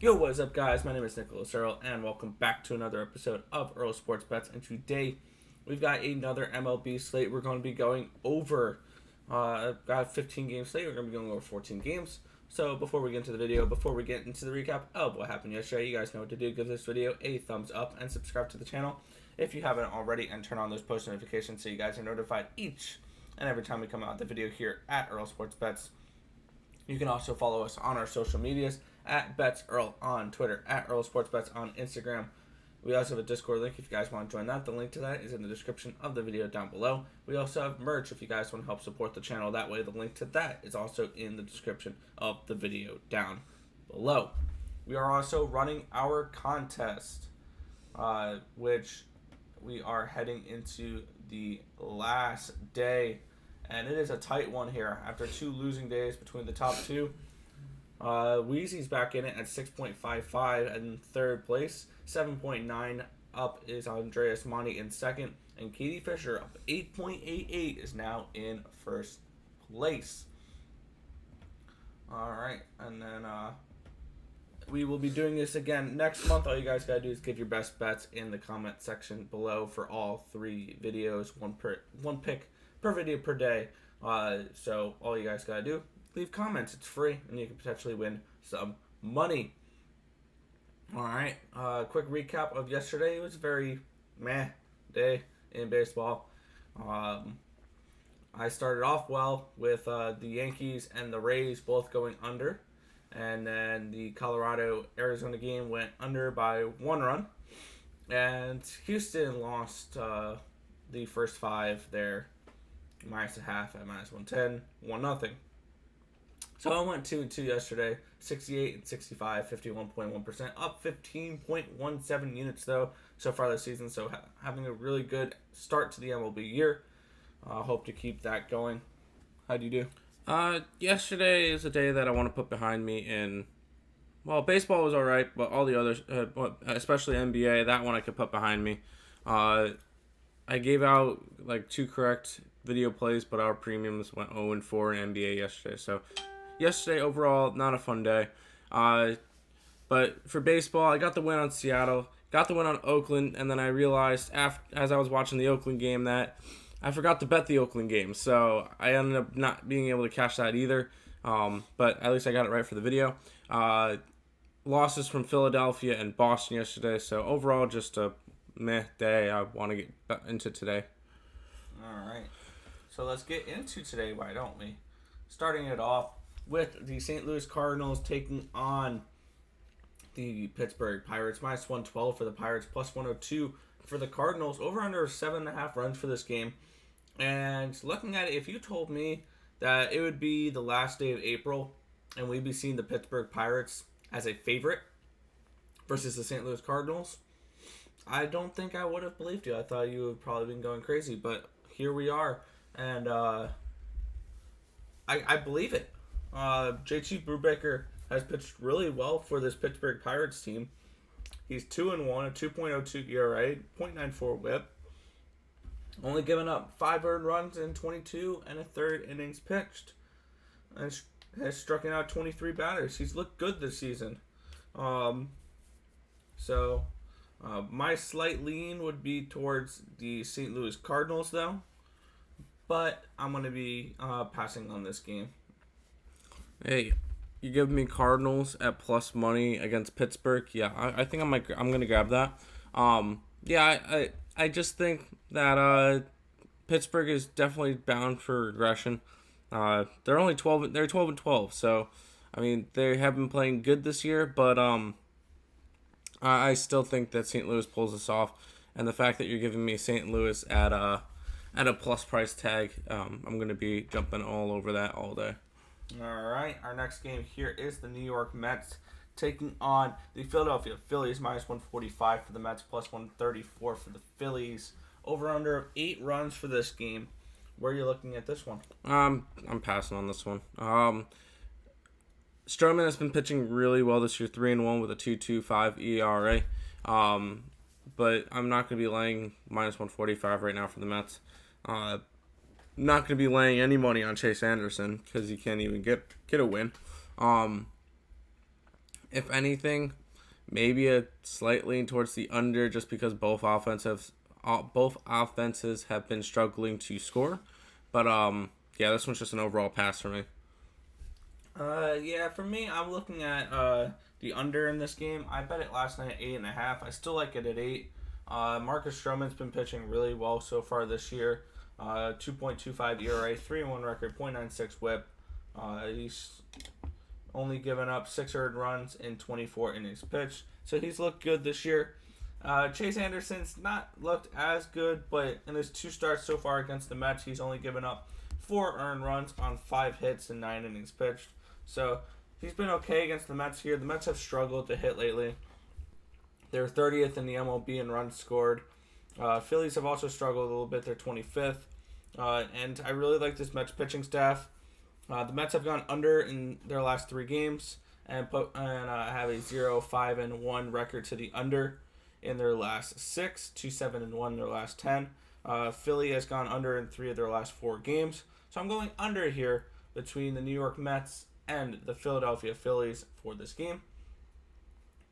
Yo, what is up, guys? My name is Nicholas Earl, and welcome back to another episode of Earl Sports Bets. And today, we've got another MLB slate. We're going to be going over, got 15 game slate. We're going to be going over 14 games. So before we get into the video, before we get into the recap of what happened yesterday, you guys know what to do. Give this video a thumbs up and subscribe to the channel if you haven't already, and turn on those post notifications so you guys are notified each and every time we come out with the video here at Earl Sports Bets. You can also follow us on our social medias at BetsEarl on Twitter, at Earl Sports Bets on Instagram. We also have a Discord link if you guys want to join that. The link to that is in the description of the video down below. We also have merch if you guys want to help support the channel that way. The link to that is also in the description of the video down below. We are also running our contest, which we are heading into the last day. And it is a tight one here. After 2 losing days between the top two, Wheezy's back in it at 6.55 in third place. 7.9 up is Andreas Monti in second. And Katie Fisher up 8.88 is now in first place. Alright, and then we will be doing this again next month. All you guys got to do is give your best bets in the comment section below for all 3 videos. One pick per video per day. So all you guys gotta do, leave comments. It's free, and you can potentially win some money. All right. Quick recap of yesterday. It was a very meh day in baseball. I started off well with the Yankees and the Rays both going under, and then the Colorado-Arizona game went under by 1 run, and Houston lost the first 5 there. Minus a half at minus 110, 1-0. So I went 2-2 yesterday, 68 and 65, 51.1%, up 15.17 units though so far this season. So having a really good start to the MLB year. Hope to keep that going. How'd you do? Yesterday is a day that I want to put behind me in. Well, baseball was alright, but all the others, especially NBA, that one I could put behind me. I gave out like 2 correct video plays, but our premiums went 0-4 in NBA yesterday. So yesterday overall, not a fun day. But for baseball, I got the win on Seattle, got the win on Oakland, and then I realized as I was watching the Oakland game that I forgot to bet the Oakland game. So I ended up not being able to cash that either. But at least I got it right for the video. Losses from Philadelphia and Boston yesterday. So overall, just a meh day. I want to get into today. All right. So let's get into today, why don't we? Starting it off with the St. Louis Cardinals taking on the Pittsburgh Pirates. Minus 112 for the Pirates, plus 102 for the Cardinals. Over under 7.5 runs for this game. And looking at it, if you told me that it would be the last day of April and we'd be seeing the Pittsburgh Pirates as a favorite versus the St. Louis Cardinals, I don't think I would have believed you. I thought you would have probably been going crazy, but here we are. And I believe it. JT Brubaker has pitched really well for this Pittsburgh Pirates team. He's 2-1, a 2.02 ERA, 0.94 WHIP. Only given up 5 earned runs in 22 and a third innings pitched. And has struck out 23 batters. He's looked good this season. My slight lean would be towards the St. Louis Cardinals, though. But I'm going to be passing on this game. Hey, you give me Cardinals at plus money against Pittsburgh? Yeah, I think I'm going to grab that. I just think that Pittsburgh is definitely bound for regression. They're only 12. They're 12-12. So, I mean, they have been playing good this year, but I still think that St. Louis pulls this off, and the fact that you're giving me St. Louis at a plus price tag, I'm going to be jumping all over that all day. All right, our next game here is the New York Mets taking on the Philadelphia Phillies. Minus 145 for the Mets, plus 134 for the Phillies. Over under 8 runs for this game. Where are you looking at this one? I'm passing on this one. Stroman has been pitching really well this year, 3-1 with a 2.25 ERA. But I'm not going to be laying minus 145 right now for the Mets. Not going to be laying any money on Chase Anderson because he can't even get a win. If anything, maybe a slight lean towards the under, just because both offenses have been struggling to score. But yeah, this one's just an overall pass for me. Yeah, for me, I'm looking at the under in this game. I bet it last night at 8.5. I still like it at 8. Marcus Stroman's been pitching really well so far this year. 2.25 ERA, 3-1 record, .96 WHIP. He's only given up 6 earned runs in 24 innings pitched, so he's looked good this year. Chase Anderson's not looked as good, but in his 2 starts so far against the Mets, he's only given up 4 earned runs on 5 hits and 9 innings pitched. So he's been okay against the Mets here. The Mets have struggled to hit lately. They're 30th in the MLB in runs scored. Phillies have also struggled a little bit. They're 25th. And I really like this Mets pitching staff. The Mets have gone under in their last 3 games and have a 0-5-1 record to the under in their last 6, 2-7-1 in their last 10. Philly has gone under in 3 of their last 4 games. So I'm going under here between the New York Mets and the Philadelphia Phillies for this game.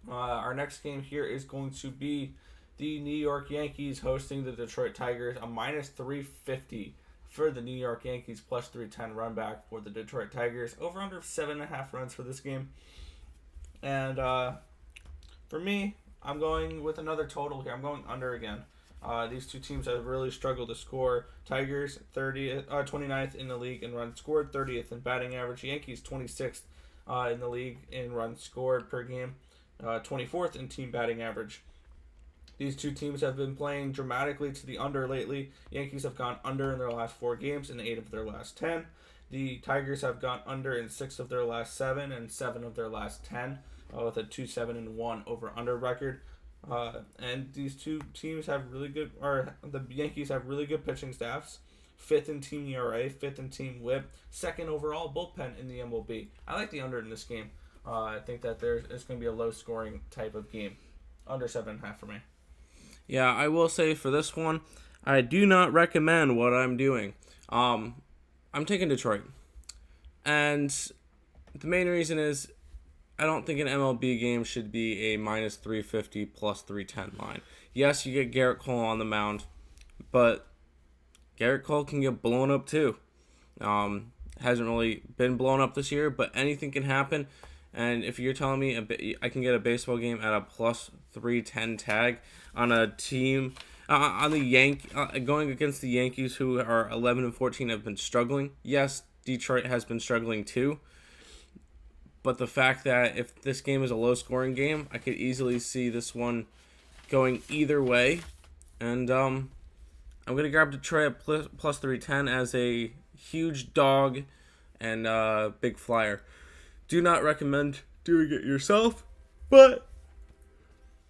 Our next game here is going to be the New York Yankees hosting the Detroit Tigers. A minus 350 for the New York Yankees, plus 310 run back for the Detroit Tigers. Over under 7.5 runs for this game. And for me, I'm going with another total here. I'm going under again. These two teams have really struggled to score. Tigers 29th in the league in runs scored, 30th in batting average. Yankees 26th in the league in runs scored per game, 24th in team batting average. These two teams have been playing dramatically to the under lately. Yankees have gone under in their last 4 games and 8 of their last 10. The Tigers have gone under in 6 of their last 7 and 7 of their last 10 with a 2-7-1 over-under record. And these two teams have really good, or the Yankees have really good pitching staffs. 5th in team ERA, 5th in team WHIP, 2nd overall bullpen in the MLB. I like the under in this game. I think that it's going to be a low-scoring type of game. Under 7.5 for me. Yeah, I will say for this one, I do not recommend what I'm doing. I'm taking Detroit. And the main reason is I don't think an MLB game should be a minus 350 plus 310 line. Yes, you get Garrett Cole on the mound, but Garrett Cole can get blown up too. Hasn't really been blown up this year, but anything can happen. And if you're telling me I can get a baseball game at a plus 310 tag on a team on the going against the Yankees, who are 11-14, have been struggling. Yes, Detroit has been struggling too. But the fact that if this game is a low-scoring game, I could easily see this one going either way. And I'm going to grab Detroit at plus 310 as a huge dog and big flyer. Do not recommend doing it yourself, but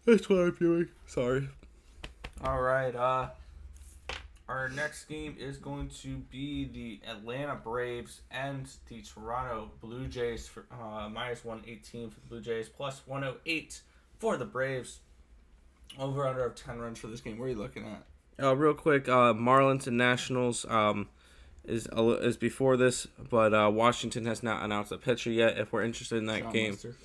that's what I'm doing. Sorry. All right. Our next game is going to be the Atlanta Braves and the Toronto Blue Jays for minus 118 for the Blue Jays, plus 108 for the Braves. Over under of 10 runs for this game. What are you looking at? Real quick, Marlins and Nationals is before this, but Washington has not announced a pitcher yet. If we're interested in that game, Lester.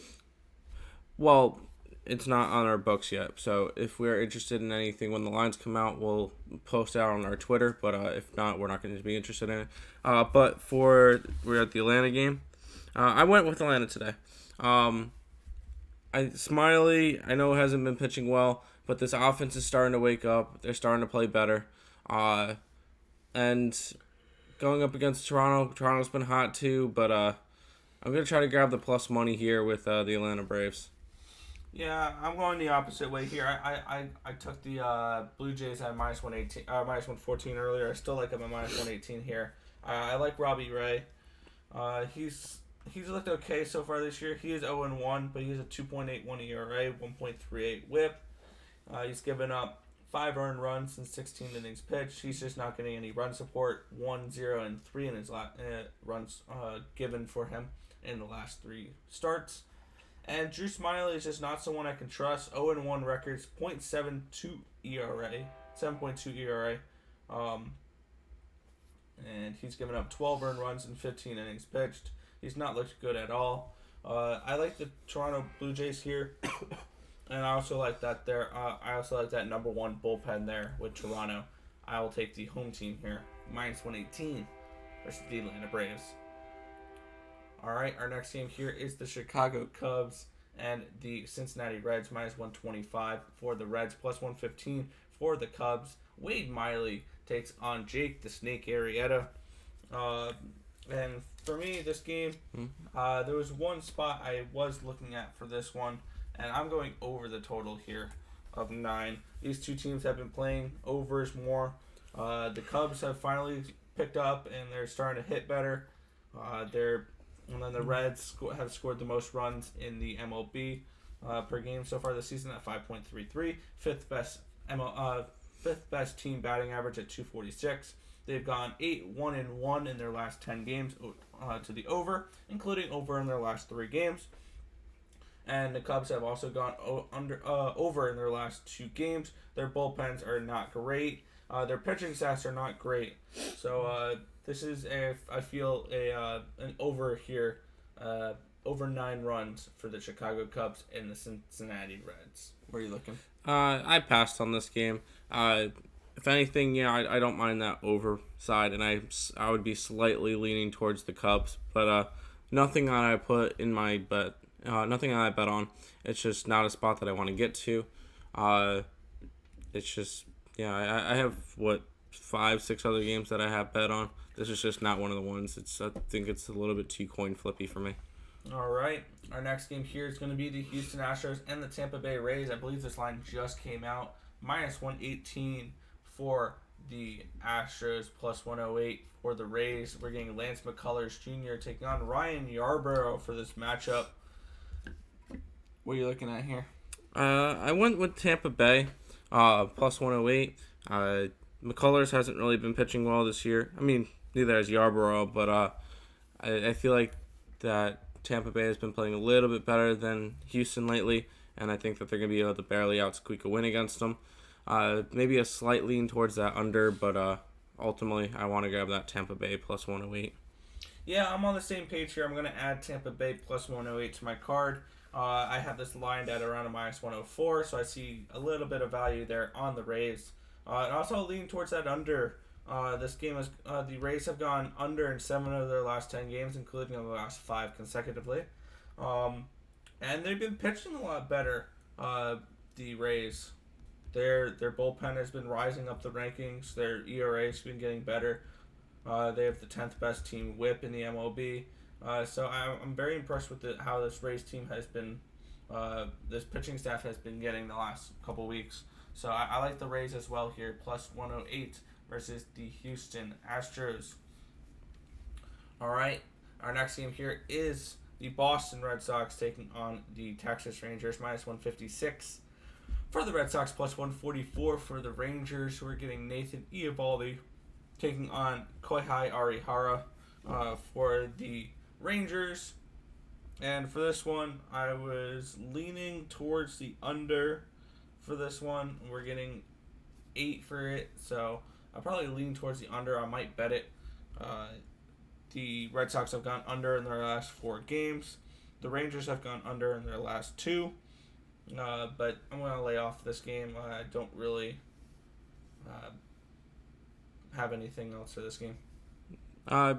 Well, it's not on our books yet. So if we're interested in anything when the lines come out, we'll post out on our Twitter. But if not, we're not going to be interested in it. But we're at the Atlanta game. I went with Atlanta today. Smiley, I know hasn't been pitching well, but this offense is starting to wake up. They're starting to play better. And going up against Toronto's been hot too, but I'm going to try to grab the plus money here with the Atlanta Braves. Yeah, I'm going the opposite way here. I took the Blue Jays at minus 114 earlier. I still like them at minus 118 here. I like Robbie Ray. He's looked okay so far this year. He is 0-1, but he has a 2.81 ERA, 1.38 WHIP. He's given up 5 earned runs in 16 innings pitched. He's just not getting any run support. 1-0 and 3 in his runs given for him in the last 3 starts. And Drew Smiley is just not someone I can trust. 0-1 records, 0.72 ERA, 7.2 ERA. And he's given up 12 earned runs in 15 innings pitched. He's not looked good at all. I like the Toronto Blue Jays here, and I also like that I also like that number one bullpen there with Toronto. I will take the home team here, -118 versus the Atlanta Braves. All right, our next game here is the Chicago Cubs and the Cincinnati Reds, -125 for the Reds, +115 for the Cubs. Wade Miley takes on Jake the Snake Arrieta. And for me, this game, there was one spot I was looking at for this one, and I'm going over the total here of 9. These two teams have been playing overs more. The Cubs have finally picked up, and they're starting to hit better. And then the Reds have scored the most runs in the MLB per game so far this season at 5.33, fifth best team batting average at 246. They've gone 8-1-1 in their last 10 games to the over, including over in their last 3 games. And the Cubs have also gone over in their last 2 games. Their bullpens are not great. Their pitching stats are not great. So this is I feel an over here, over 9 runs for the Chicago Cubs and the Cincinnati Reds. Where are you looking? I passed on this game. If anything, I don't mind that over side, and I would be slightly leaning towards the Cubs, but nothing that I put in my bet, nothing that I bet on. It's just not a spot that I want to get to. It's just I have 5-6 other games that I have bet on. This is just not one of the ones. I think it's a little bit too coin flippy for me. All right, our next game here is going to be the Houston Astros and the Tampa Bay Rays. I believe this line just came out, -118 for the Astros, +108 for the Rays. We're getting Lance McCullers Jr. taking on Ryan Yarbrough for this matchup. What are you looking at here? I went with Tampa Bay, +108. McCullers hasn't really been pitching well this year. I mean, neither has Yarbrough, but I feel like that Tampa Bay has been playing a little bit better than Houston lately, and I think that they're going to be able to barely outsqueak a win against them. Maybe a slight lean towards that under, but ultimately I want to grab that Tampa Bay +108. Yeah, I'm on the same page here. I'm going to add Tampa Bay +108 to my card. I have this lined at around a -104, so I see a little bit of value there on the Rays. And also lean towards that under. This game is the Rays have gone under in 7 of their last 10 games, including the last 5 consecutively. And they've been pitching a lot better. The Rays, their bullpen has been rising up the rankings. Their ERA has been getting better. They have the 10th best team WHIP in the MLB. So I'm very impressed with how this Rays team has been. This pitching staff has been getting the last couple weeks. So I like the Rays as well here, +108 versus the Houston Astros. All right, our next game here is the Boston Red Sox taking on the Texas Rangers, -156 for the Red Sox, +144 for the Rangers. We're getting Nathan Eovaldi taking on Kohei Arihara for the Rangers. And for this one, I was leaning towards the under for this one. We're getting 8 for it, so I'll probably lean towards the under. I might bet it. The Red Sox have gone under in their last 4 games. The Rangers have gone under in their last 2. But I'm going to lay off this game. I don't really have anything else for this game. I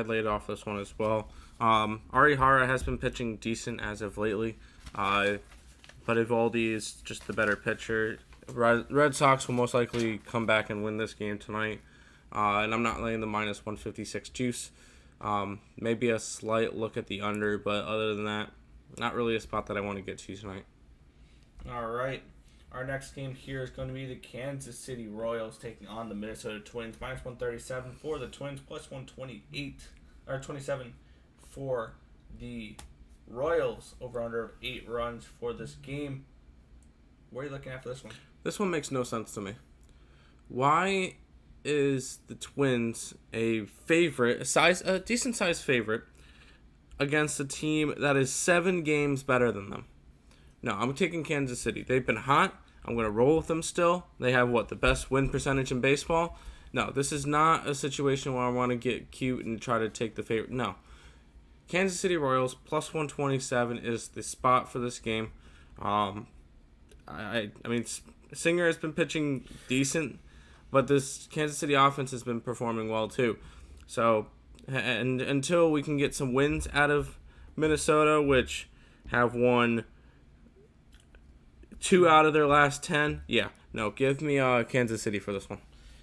laid off this one as well. Arihara has been pitching decent as of lately. But Eovaldi is just the better pitcher. Red Sox will most likely come back and win this game tonight. And I'm not laying the -156 juice. Maybe a slight look at the under, but other than that, not really a spot that I want to get to tonight. All right. Our next game here is going to be the Kansas City Royals taking on the Minnesota Twins, -137 for the Twins, +127 for the Royals, over under of 8 runs for this game. What are you looking at for this one? This one makes no sense to me. Why is the Twins a favorite, a decent sized favorite, against a team that is 7 games better than them? No, I'm taking Kansas City. They've been hot. I'm going to roll with them still. They have, the best win percentage in baseball? No, this is not a situation where I want to get cute and try to take the favorite. No. Kansas City Royals plus 127 is the spot for this game. I mean, Singer has been pitching decent, but this Kansas City offense has been performing well too. So, and until we can get some wins out of Minnesota, which have won 2 out of their last 10, give me Kansas City for this one.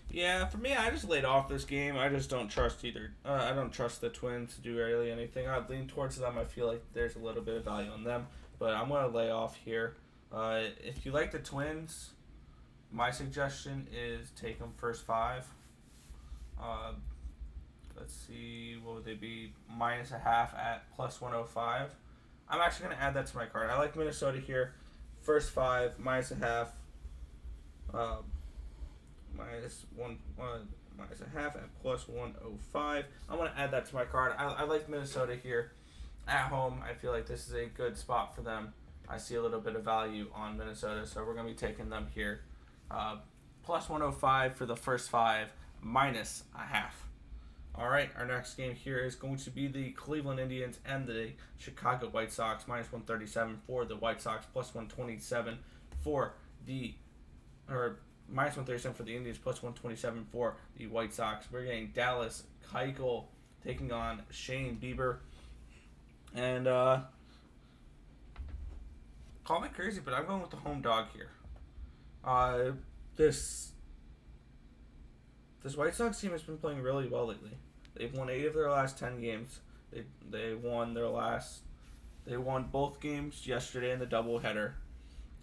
Yeah, for me, I just laid off this game. I just don't trust either. I don't trust the Twins to do really anything. I'd lean towards them. I feel like there's a little bit of value on them, but I'm going to lay off here. If you like the Twins, my suggestion is take them first 5. Let's see, what would they be? -0.5 at plus 105. I'm actually going to add that to my card. I like Minnesota here. First 5, -0.5. -1.5 at plus 105. I'm going to add that to my card. I like Minnesota here at home. I feel like this is a good spot for them. I see a little bit of value on Minnesota, so we're going to be taking them here. Plus 105 for the first 5, -0.5. All right, our next game here is going to be the Cleveland Indians and the Chicago White Sox. -137 for the White Sox, plus 127 for the, or -137 for the Indians, plus 127 for the White Sox. We're getting Dallas Keuchel taking on Shane Bieber. And call me crazy, but I'm going with the home dog here. This White Sox team has been playing really well lately. They've won 8 of their last 10 games. They won both games yesterday in the doubleheader.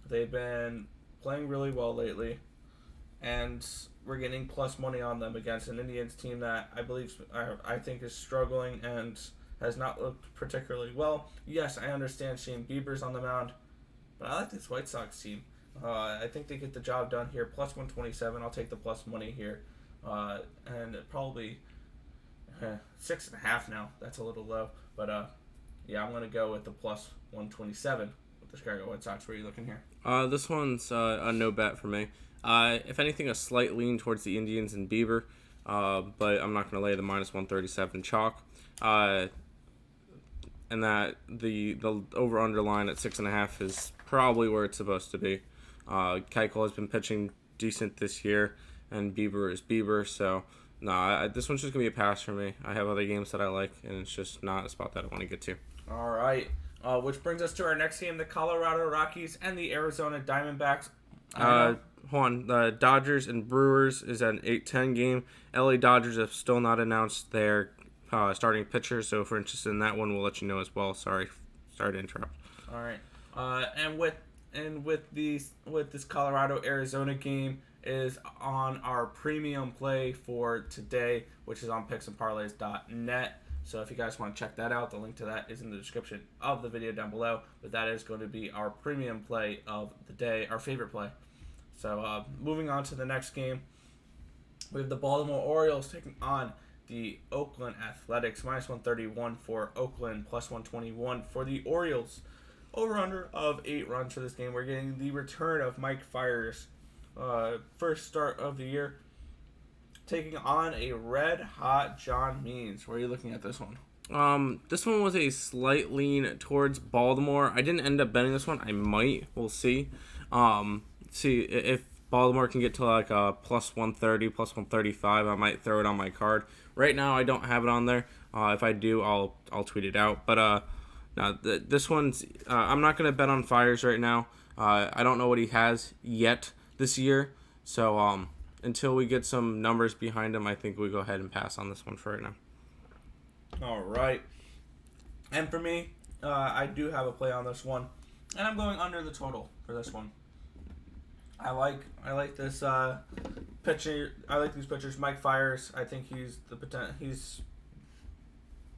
They've been playing really well lately, and we're getting plus money on them against an Indians team that I think is struggling and has not looked particularly well. Yes, I understand Shane Bieber's on the mound, but I like this White Sox team. I think they get the job done here. Plus 127. I'll take the plus money here. And probably 6.5 now. That's a little low. But I'm going to go with the plus 127 with the Chicago White Sox. Where are you looking here? This one's a no bet for me. If anything, a slight lean towards the Indians and Bieber. But I'm not going to lay the -137 chalk. And that the over-under line at 6.5 is probably where it's supposed to be. Keuchel has been pitching decent this year, and Bieber is Bieber, so this one's just going to be a pass for me. I have other games that I like, and it's just not a spot that I want to get to. All right, which brings us to our next game, the Colorado Rockies and the Arizona Diamondbacks. Hold on, the Dodgers and Brewers is an 8-10 game. LA Dodgers have still not announced their starting pitcher, so if we're interested in that one, we'll let you know as well. Sorry to interrupt. All right, and with this Colorado Arizona game is on our premium play for today, which is on picksandparlays.net. So if you guys want to check that out, the link to that is in the description of the video down below. But that is going to be our premium play of the day, our favorite play. So moving on to the next game, we have the Baltimore Orioles taking on the Oakland Athletics. -131 for Oakland, plus 121 for the Orioles. Over-under of 8 runs for this game. We're getting the return of Mike Fiers, first start of the year, taking on a red-hot John Means. Where are you looking at this one? This one was a slight lean towards Baltimore. I didn't end up betting this one. I might. We'll see. See if Baltimore can get to like a plus 130, plus 135. I might throw it on my card. Right now, I don't have it on there. If I do, I'll tweet it out. But this one's I'm not gonna bet on Fiers right now. I don't know what he has yet this year. So until we get some numbers behind him, I think we go ahead and pass on this one for right now. All right. And for me, I do have a play on this one, and I'm going under the total for this one. I like this pitcher. I like these pitchers. Mike Fiers. I think he's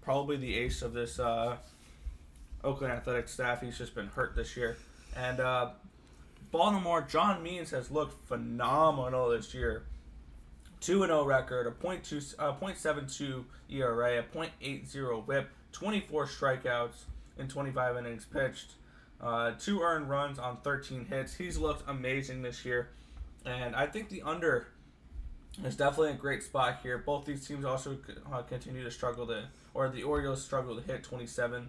probably the ace of this Oakland Athletics staff. He's just been hurt this year. And Baltimore, John Means has looked phenomenal this year. 2-0 record, a .72 ERA, a .80 WHIP, 24 strikeouts in 25 innings pitched. 2 earned runs on 13 hits. He's looked amazing this year. And I think the under It's definitely a great spot here. Both these teams also continue to struggle or the Orioles struggle to hit 27th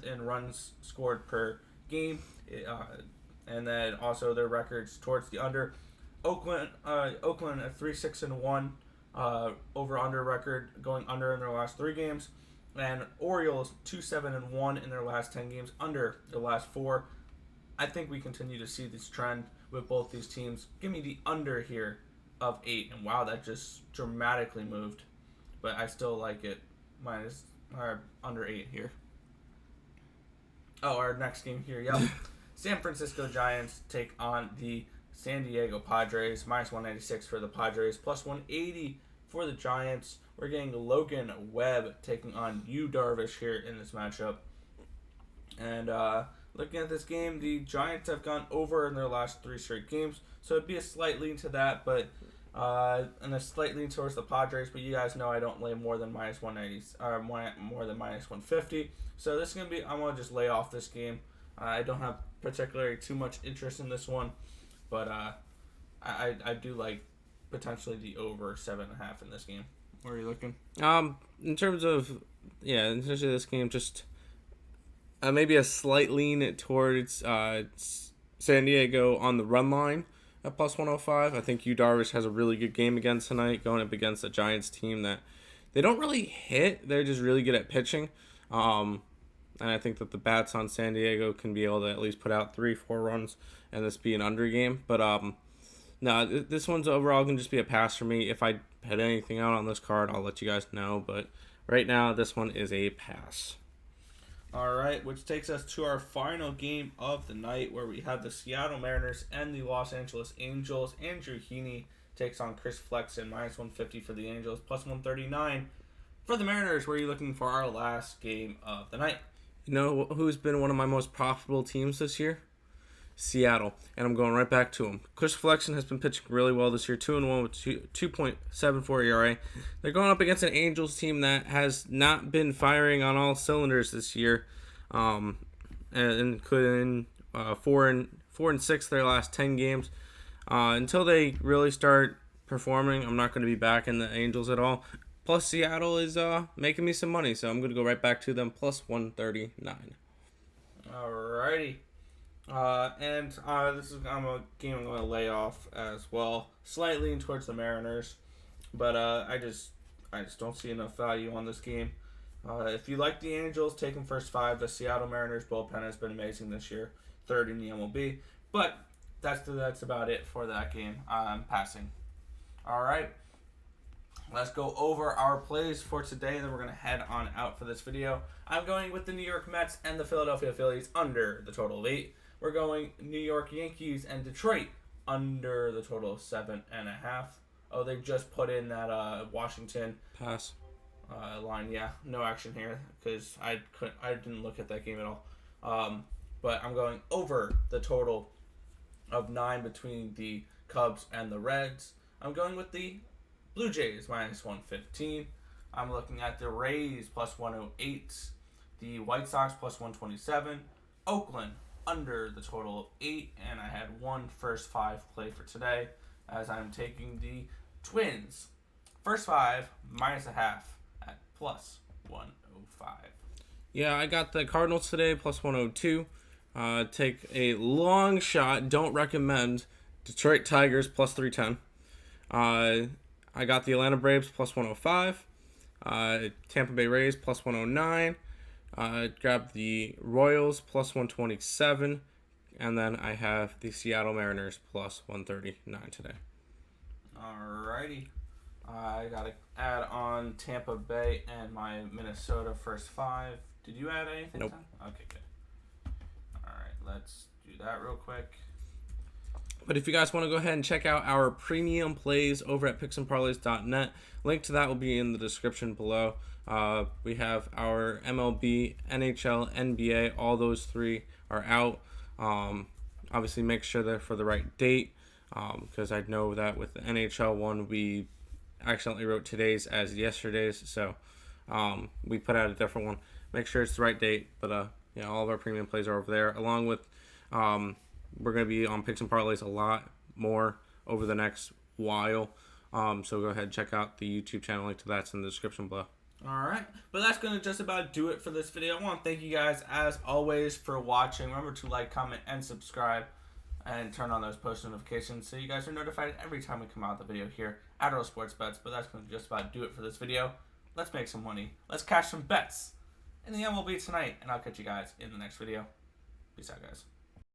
in runs scored per game, and then also their records towards the under. Oakland a 3-6-1 over under record, going under in their last 3 games, and Orioles 2-7-1 in their last 10 games, under their last 4. I think we continue to see this trend with both these teams. Give me the under here of 8, and wow, that just dramatically moved, but I still like it minus or under 8 here. Oh, our next game here, yep. San Francisco Giants take on the San Diego Padres, minus 196 for the Padres, plus 180 for the Giants. We're getting Logan Webb taking on Yu Darvish here in this matchup. And looking at this game, the Giants have gone over in their last 3 straight games, so it'd be a slight lean to that, but and a slight lean towards the Padres. But you guys know I don't lay more than minus 190 or more than minus 150. So this is gonna be, I'm gonna just lay off this game. I don't have particularly too much interest in this one, but I do like potentially the over 7.5 in this game. Where are you looking? In terms of this game, just maybe a slight lean towards San Diego on the run line at plus 105. I think Yu Darvish has a really good game again tonight, going up against a Giants team that they don't really hit. They're just really good at pitching. And I think that the bats on San Diego can be able to at least put out 3-4 runs and this be an under game. But no, this one's overall going to just be a pass for me. If I had anything out on this card, I'll let you guys know. But right now, this one is a pass. All right, which takes us to our final game of the night, where we have the Seattle Mariners and the Los Angeles Angels. Andrew Heaney takes on Chris Flexen, minus 150 for the Angels, plus 139 for the Mariners. Where are you looking for our last game of the night? You know who's been one of my most profitable teams this year? Seattle. And I'm going right back to him. Chris Flexen has been pitching really well this year, 2-1 with 2.74 ERA. They're going up against an Angels team that has not been firing on all cylinders this year, including 4-6 their last 10 games. Until they really start performing, I'm not going to be backing the Angels at all. Plus, Seattle is making me some money, so I'm going to go right back to them, plus 139. Alrighty. This is a game I'm going to lay off as well. Slightly lean towards the Mariners, but I just don't see enough value on this game. If you like the Angels, take them first 5. The Seattle Mariners bullpen has been amazing this year, 3rd in the MLB. But that's about it for that game. I'm passing. All right. Let's go over our plays for today, and then we're going to head on out for this video. I'm going with the New York Mets and the Philadelphia Phillies under the total of 8. We're going New York Yankees and Detroit under the total of 7.5. Oh, they just put in that Washington pass line. Yeah, no action here because I didn't look at that game at all. But I'm going over the total of 9 between the Cubs and the Reds. I'm going with the Blue Jays minus 115. I'm looking at the Rays plus 108. The White Sox plus 127. Oakland under the total of 8. And I had one first 5 play for today, as I'm taking the Twins first 5 minus a half at plus 105. Yeah, I got the Cardinals today plus 102. Take a long shot. Don't recommend Detroit Tigers plus 310. I got the Atlanta Braves plus 105. Tampa Bay Rays plus 109. Grabbed the Royals plus 127. And then I have the Seattle Mariners plus 139 today. Alrighty. I got to add on Tampa Bay and my Minnesota first 5. Did you add anything? Nope. Tom? Okay, good. Alright, let's do that real quick. But if you guys want to go ahead and check out our premium plays over at picksandparleys.net, link to that will be in the description below. We have our MLB, NHL, NBA, all those 3 are out. Obviously, make sure they're for the right date, because I know that with the NHL one, we accidentally wrote today's as yesterday's, so we put out a different one. Make sure it's the right date, but all of our premium plays are over there, along with we're going to be on Picks and Parlays a lot more over the next while. So go ahead and check out the YouTube channel. Link to that's in the description below. Alright, but that's going to just about do it for this video. I want to thank you guys, as always, for watching. Remember to like, comment, and subscribe, and turn on those post notifications so you guys are notified every time we come out with a video here at Earl Sports Bets. But that's going to just about do it for this video. Let's make some money. Let's cash some bets in the MLB tonight, and I'll catch you guys in the next video. Peace out, guys.